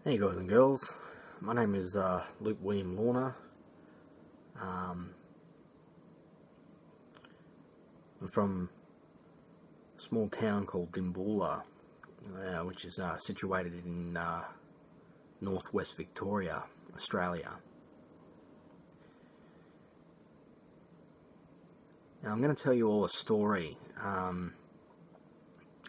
Hey guys and girls, my name is Luke William Lorna. I'm from a small town called Dimboola, which is situated in northwest Victoria, Australia. Now I'm going to tell you all a story that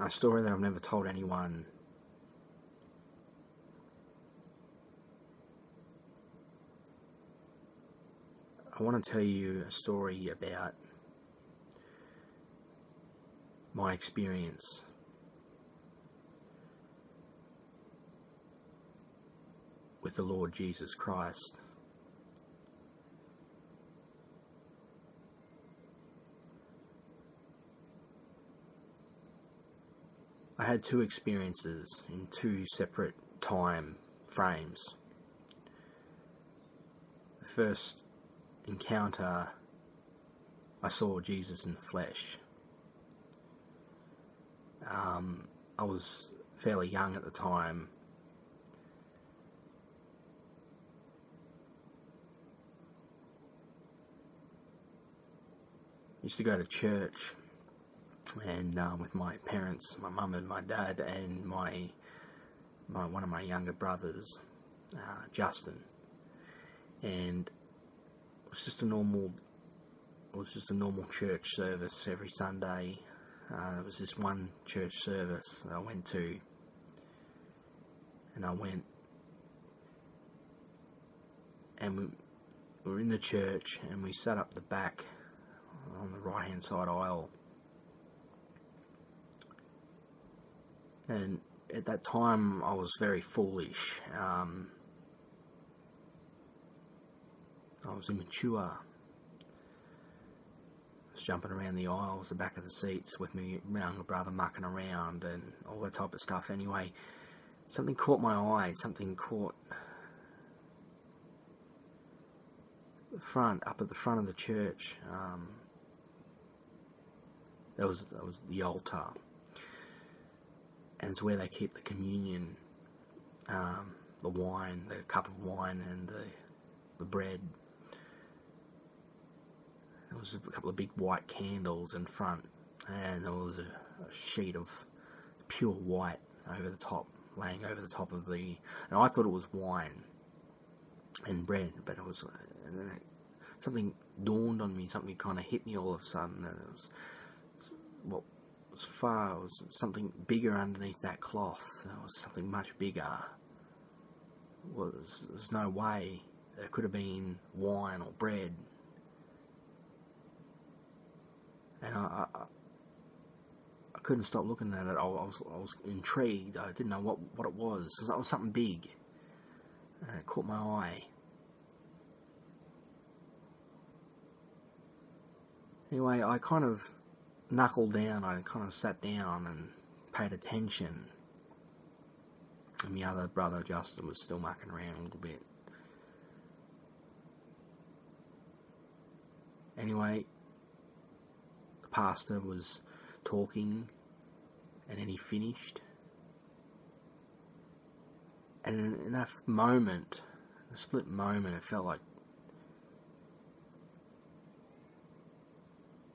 I've never told anyone. I want to tell you a story about my experience with the Lord Jesus Christ. I had two experiences in two separate time frames. The first encounter, I saw Jesus in the flesh. I was fairly young at the time. I used to go to church and with my parents, my mum and my dad, and one of my younger brothers, Justin, and it was just a normal church service every Sunday. There was this one church service that I went to, and we were in the church, and we sat up the back on the right hand side aisle. And at that time I was very foolish. I was immature. I was jumping around the aisles, the back of the seats with my younger brother mucking around and all that type of stuff. Anyway, something caught my eye, something caught up at the front of the church. That was the altar. And it's where they keep the communion, the wine, the cup of wine and the bread. There was a couple of big white candles in front, and there was a sheet of pure white over the top, laying over the top of and I thought it was wine and bread, but it was, and then something dawned on me, something kind of hit me all of a sudden, and it was something bigger underneath that cloth. There was something much bigger. There's no way that it could have been wine or bread. And I couldn't stop looking at it. I was intrigued. I didn't know what it was. It was something big, and it caught my eye. Anyway, I kind of knuckled down. I kind of sat down and paid attention. And my other brother Justin was still mucking around a little bit. Anyway, the pastor was talking, and then he finished. And in that moment, a split moment, it felt like,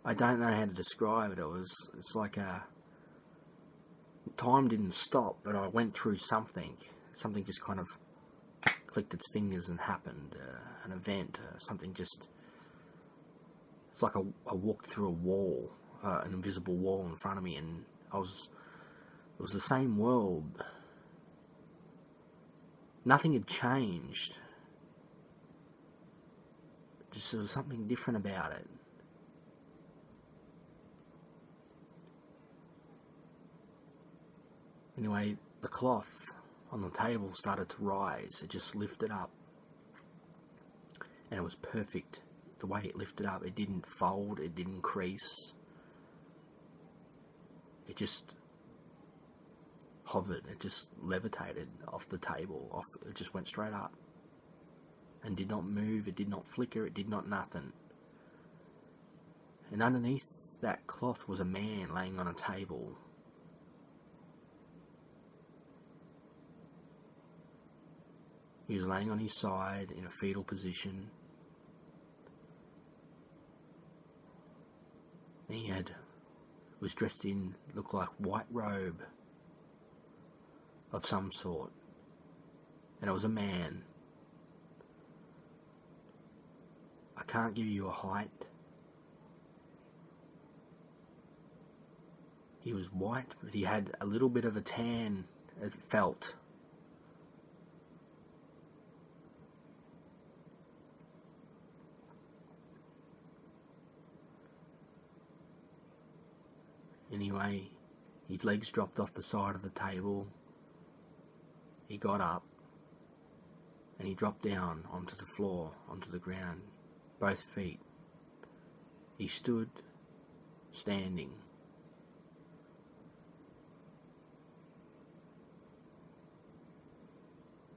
I don't know how to describe it. It's like time didn't stop, but I went through something. Something just kind of clicked its fingers and happened. An event, something just. It's like I walked through a wall, an invisible wall in front of me, and it was the same world. Nothing had changed. Just there was something different about it. Anyway, the cloth on the table started to rise. It just lifted up. And it was perfect. The way it lifted up, it didn't fold, it didn't crease. It just hovered, it just levitated off the table. It just went straight up. And did not move, it did not flicker, it did not nothing. And underneath that cloth was a man laying on a table. He was laying on his side in a fetal position. He was dressed in, looked like white robe of some sort. And it was a man. I can't give you a height. He was white, but he had a little bit of a tan, it felt. Anyway, his legs dropped off the side of the table. He got up and he dropped down onto the floor, onto the ground, both feet. He stood, standing.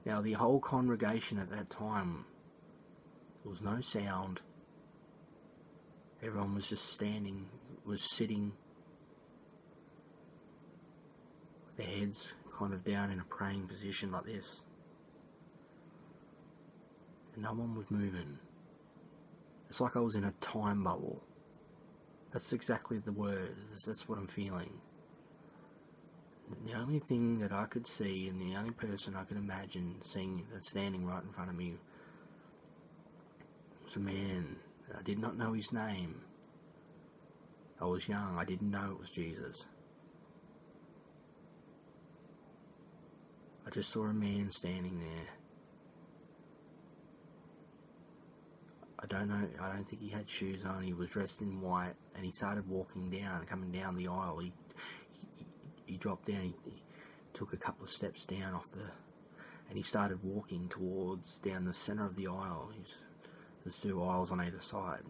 Now, the whole congregation at that time, there was no sound. Everyone was just standing, was sitting, with their heads kind of down in a praying position like this. And no one was moving. It's like I was in a time bubble. That's exactly the words. That's what I'm feeling. The only thing that I could see, and the only person I could imagine seeing that's standing right in front of me, was a man. I did not know his name. I was young. I didn't know it was Jesus. I just saw a man standing there. I don't think he had shoes on. He was dressed in white, and he started walking down, coming down the aisle. He dropped down, he took a couple of steps down and he started walking towards, down the centre of the aisle. There's two aisles on either side.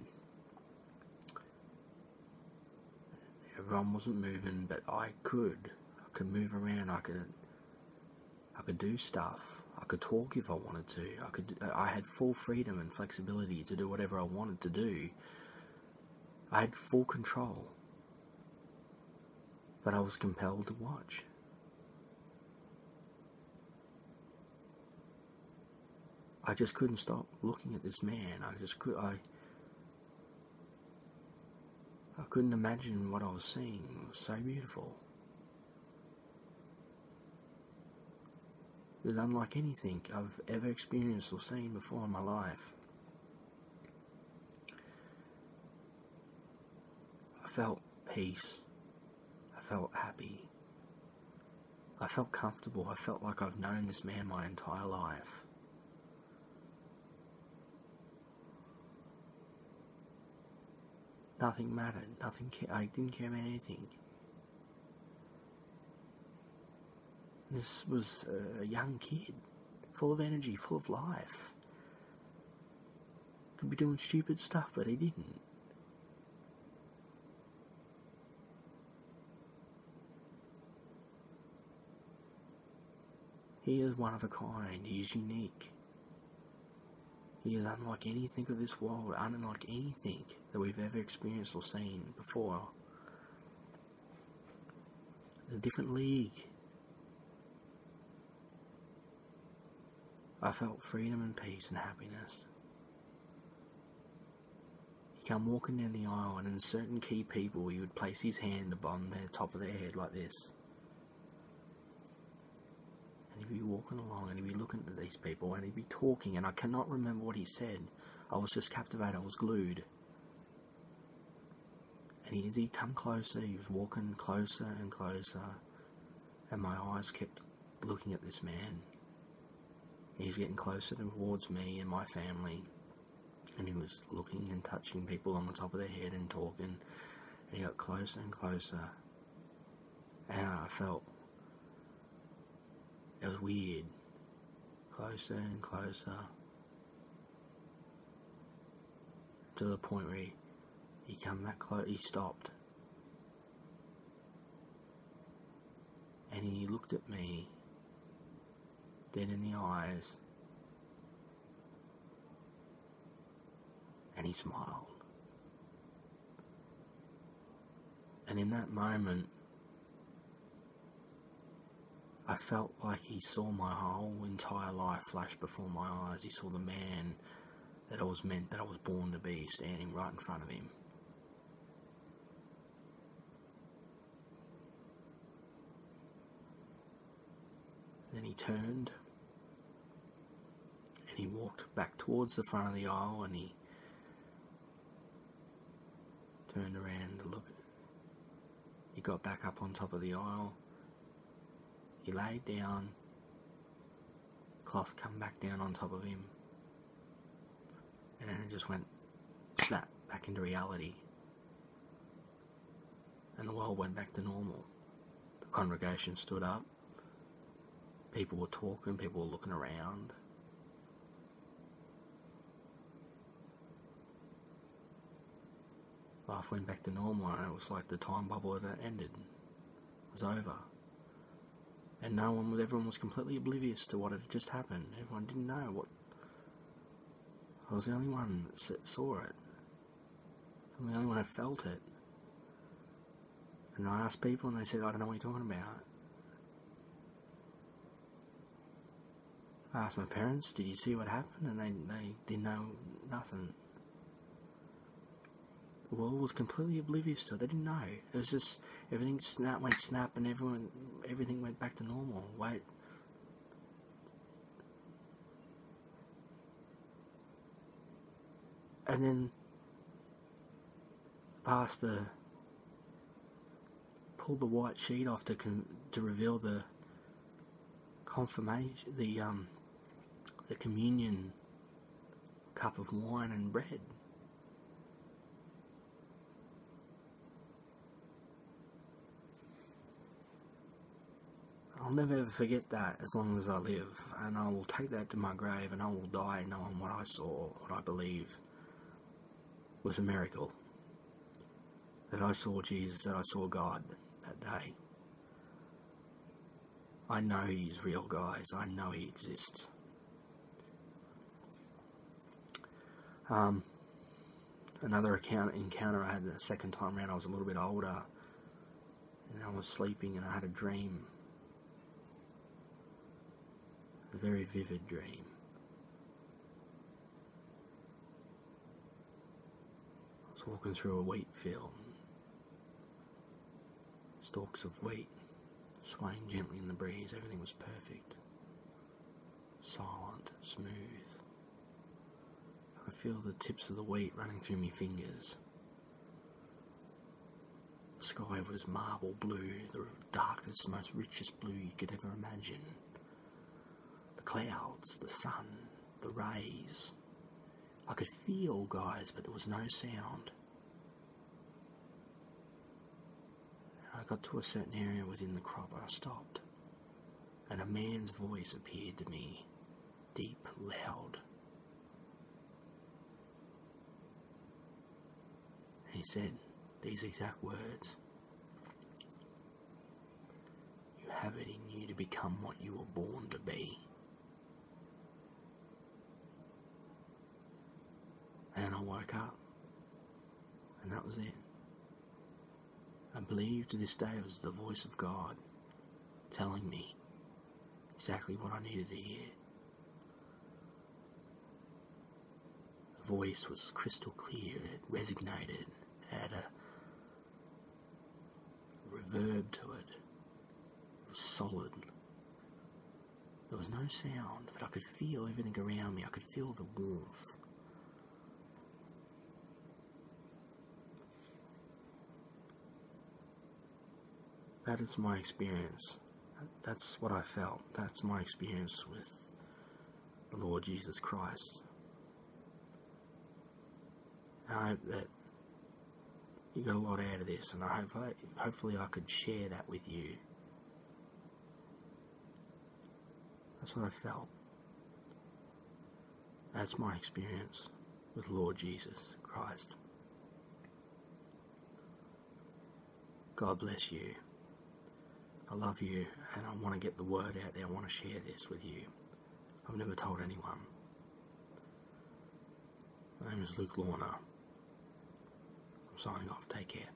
Everyone wasn't moving, but I could move around, I could do stuff. I could talk if I wanted to. I had full freedom and flexibility to do whatever I wanted to do. I had full control. But I was compelled to watch. I just couldn't stop looking at this man. I couldn't imagine what I was seeing. It was so beautiful. It was unlike anything I've ever experienced or seen before in my life. I felt peace. I felt happy. I felt comfortable. I felt like I've known this man my entire life. Nothing mattered. I didn't care about anything. This was a young kid, full of energy, full of life. Could be doing stupid stuff, but he didn't. He is one of a kind. He is unique. He is unlike anything of this world, unlike anything that we've ever experienced or seen before. It's a different league. I felt freedom and peace and happiness. He come walking down the aisle, and in certain key people, he would place his hand upon the top of their head like this. And he'd be walking along, and he'd be looking at these people, and he'd be talking, and I cannot remember what he said. I was just captivated. I was glued. And as he come closer, he was walking closer and closer, and my eyes kept looking at this man. He was getting closer towards me and my family, and he was looking and touching people on the top of their head and talking, and he got closer and closer, and I felt it was weird, closer and closer, to the point where he come that close. He stopped, and he looked at me dead in the eyes, and he smiled. And in that moment, I felt like he saw my whole entire life flash before my eyes. He saw the man that I was born to be, standing right in front of him. Then he turned and he walked back towards the front of the aisle, and he turned around to look. He got back up on top of the aisle. He laid down. Cloth come back down on top of him. And then it just went snap back into reality. And the world went back to normal. The congregation stood up. People were talking, people were looking around. Life went back to normal, and it was like the time bubble had ended. It was over. And everyone was completely oblivious to what had just happened. Everyone didn't know what. I was the only one that saw it. I'm the only one that felt it. And I asked people, and they said, I don't know what you're talking about. I asked my parents, did you see what happened? And they didn't know nothing. The world was completely oblivious to it. They didn't know. It was just, everything went snap, and everything went back to normal. Wait. And then Pastor pulled the white sheet off to reveal the confirmation, the communion cup of wine and bread. I'll never ever forget that as long as I live, and I will take that to my grave, and I will die knowing what I saw, what I believe was a miracle. That I saw Jesus, that I saw God that day. I know He's real, guys. I know He exists. Another encounter I had the second time around, I was a little bit older, and I was sleeping, and I had a dream. A very vivid dream. I was walking through a wheat field. Stalks of wheat swaying gently in the breeze. Everything was perfect. Silent, smooth. I could feel the tips of the wheat running through my fingers. The sky was marble blue, the darkest, most richest blue you could ever imagine. The clouds, the sun, the rays. I could feel, guys, but there was no sound. I got to a certain area within the crop and I stopped. And a man's voice appeared to me, deep, loud. He said these exact words: "You have it in you to become what you were born to be." And I woke up, and that was it. I believe to this day it was the voice of God telling me exactly what I needed to hear. The voice was crystal clear, it resonated, it had a reverb to it. It was solid. There was no sound, but I could feel everything around me. I could feel the warmth. That is my experience. That's what I felt. That's my experience with the Lord Jesus Christ. I hope that you got a lot out of this, and hopefully I could share that with you. That's what I felt. That's my experience with Lord Jesus Christ. God bless you. I love you, and I want to get the word out there. I want to share this with you. I've never told anyone. My name is Luke Lorna. I'm signing off. Take care.